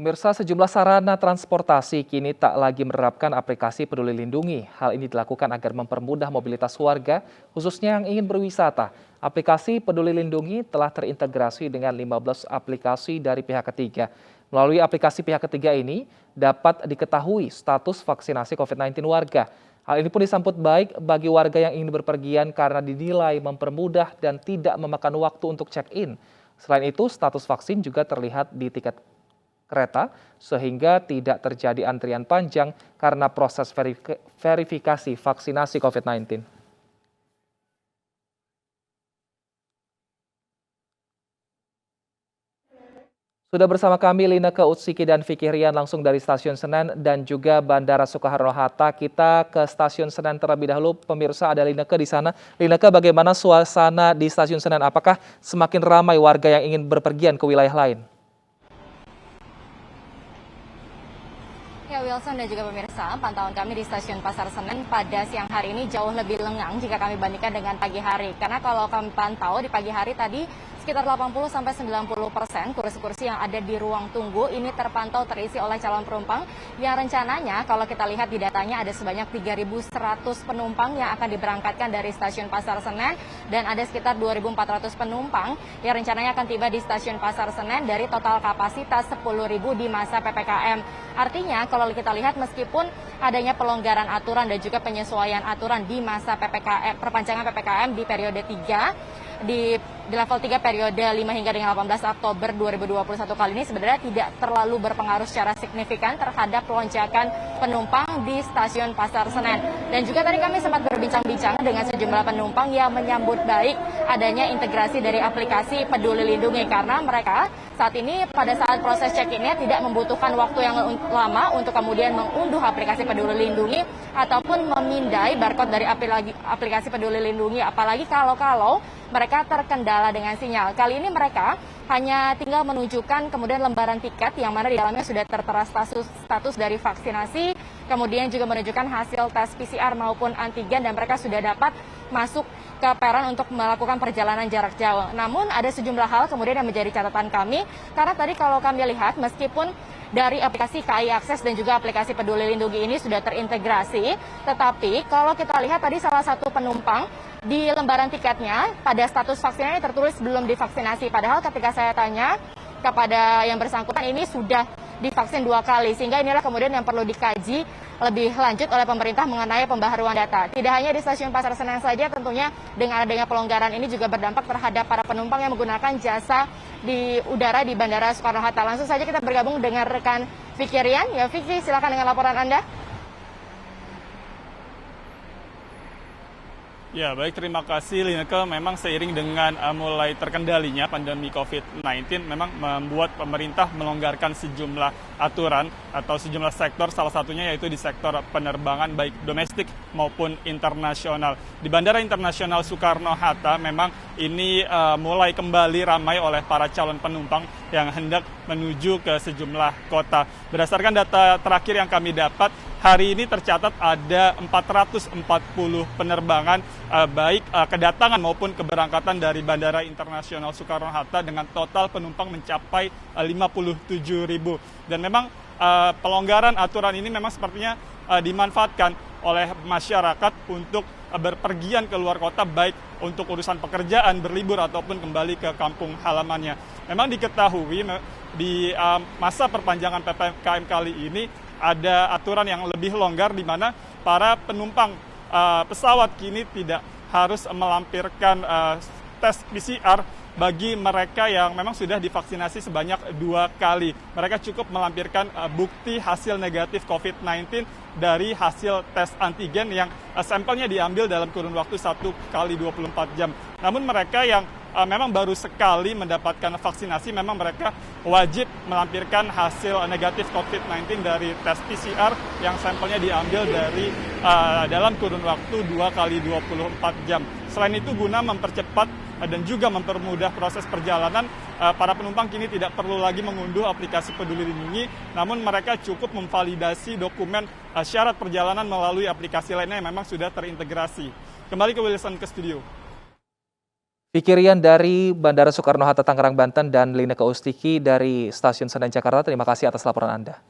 Pemirsa, sejumlah sarana transportasi kini tak lagi menerapkan aplikasi Peduli Lindungi. Hal ini dilakukan agar mempermudah mobilitas warga, khususnya yang ingin berwisata. Aplikasi Peduli Lindungi telah terintegrasi dengan 15 aplikasi dari pihak ketiga. Melalui aplikasi pihak ketiga ini, dapat diketahui status vaksinasi COVID-19 warga. Hal ini pun disambut baik bagi warga yang ingin berpergian karena dinilai mempermudah dan tidak memakan waktu untuk check-in. Selain itu, status vaksin juga terlihat di tiket kereta sehingga tidak terjadi antrian panjang karena proses verifikasi vaksinasi COVID-19. Sudah bersama kami Lineke Utsiki dan Vicky Rian langsung dari Stasiun Senen dan juga Bandara Soekarno-Hatta. Kita ke Stasiun Senen terlebih dahulu. Pemirsa, ada Lineke di sana. Lineke, bagaimana suasana di Stasiun Senen? Apakah semakin ramai warga yang ingin berpergian ke wilayah lain? Ya, Wilson dan juga pemirsa, pantauan kami di Stasiun Pasar Senen pada siang hari ini jauh lebih lengang jika kami bandingkan dengan pagi hari. Karena kalau kami pantau di pagi hari tadi sekitar 80-90% kursi-kursi yang ada di ruang tunggu ini terpantau terisi oleh calon penumpang yang rencananya kalau kita lihat di datanya ada sebanyak 3.100 penumpang yang akan diberangkatkan dari Stasiun Pasar Senen dan ada sekitar 2.400 penumpang yang rencananya akan tiba di Stasiun Pasar Senen dari total kapasitas 10.000 di masa PPKM. Artinya kalau kita lihat meskipun adanya pelonggaran aturan dan juga penyesuaian aturan di masa PPKM, perpanjangan PPKM di periode 3, di level 3 periode 5 hingga dengan 18 Oktober 2021 kali ini sebenarnya tidak terlalu berpengaruh secara signifikan terhadap lonjakan penumpang di Stasiun Pasar Senen. Dan juga tadi kami sempat berbincang-bincang dengan sejumlah penumpang yang menyambut baik adanya integrasi dari aplikasi Peduli Lindungi karena mereka saat ini pada saat proses check-in-nya tidak membutuhkan waktu yang lama untuk kemudian mengunduh aplikasi Peduli Lindungi ataupun memindai barcode dari aplikasi Peduli Lindungi, apalagi kalau mereka terkendala dengan sinyal. Kali ini mereka hanya tinggal menunjukkan kemudian lembaran tiket yang mana di dalamnya sudah tertera status dari vaksinasi, kemudian juga menunjukkan hasil tes PCR maupun antigen dan mereka sudah dapat masuk ke peron untuk melakukan perjalanan jarak jauh. Namun ada sejumlah hal kemudian yang menjadi catatan kami karena tadi kalau kami lihat meskipun dari aplikasi KAI Akses dan juga aplikasi Peduli Lindungi ini sudah terintegrasi, tetapi kalau kita lihat tadi salah satu penumpang di lembaran tiketnya pada status vaksinnya tertulis belum divaksinasi. Padahal ketika saya tanya kepada yang bersangkutan ini sudah divaksin 2 kali. Sehingga inilah kemudian yang perlu dikaji lebih lanjut oleh pemerintah mengenai pembaharuan data. Tidak hanya di Stasiun Pasar Senen saja, tentunya dengan adanya pelonggaran ini juga berdampak terhadap para penumpang yang menggunakan jasa di udara di Bandara Soekarno-Hatta. Langsung saja kita bergabung dengan rekan Vicky Rian. Ya Vicky, silakan dengan laporan Anda. Ya, baik, terima kasih Lineke. Memang seiring dengan mulai terkendalinya pandemi COVID-19, memang membuat pemerintah melonggarkan sejumlah aturan atau sejumlah sektor, salah satunya yaitu di sektor penerbangan baik domestik maupun internasional. Di Bandara Internasional Soekarno-Hatta memang ini mulai kembali ramai oleh para calon penumpang yang hendak menuju ke sejumlah kota. Berdasarkan data terakhir yang kami dapat, hari ini tercatat ada 440 penerbangan baik kedatangan maupun keberangkatan dari Bandara Internasional Soekarno-Hatta dengan total penumpang mencapai 57.000. Dan memang pelonggaran aturan ini memang sepertinya dimanfaatkan oleh masyarakat untuk berpergian ke luar kota baik untuk urusan pekerjaan, berlibur ataupun kembali ke kampung halamannya. Memang diketahui di masa perpanjangan PPKM kali ini ada aturan yang lebih longgar di mana para penumpang pesawat kini tidak harus melampirkan tes PCR bagi mereka yang memang sudah divaksinasi sebanyak 2 kali. Mereka cukup melampirkan bukti hasil negatif COVID-19 dari hasil tes antigen yang sampelnya diambil dalam kurun waktu 1 kali 24 jam. Namun mereka yang memang baru sekali mendapatkan vaksinasi, memang mereka wajib melampirkan hasil negatif COVID-19 dari tes PCR yang sampelnya diambil dari dalam kurun waktu 2 kali 24 jam. Selain itu, guna mempercepat dan juga mempermudah proses perjalanan, para penumpang kini tidak perlu lagi mengunduh aplikasi Peduli Lindungi, namun mereka cukup memvalidasi dokumen syarat perjalanan melalui aplikasi lainnya yang memang sudah terintegrasi. Kembali ke Wilson ke studio. Fikirian dari Bandara Soekarno-Hatta Tangerang, Banten dan Lineke Ustiki dari Stasiun Senen Jakarta, terima kasih atas laporan Anda.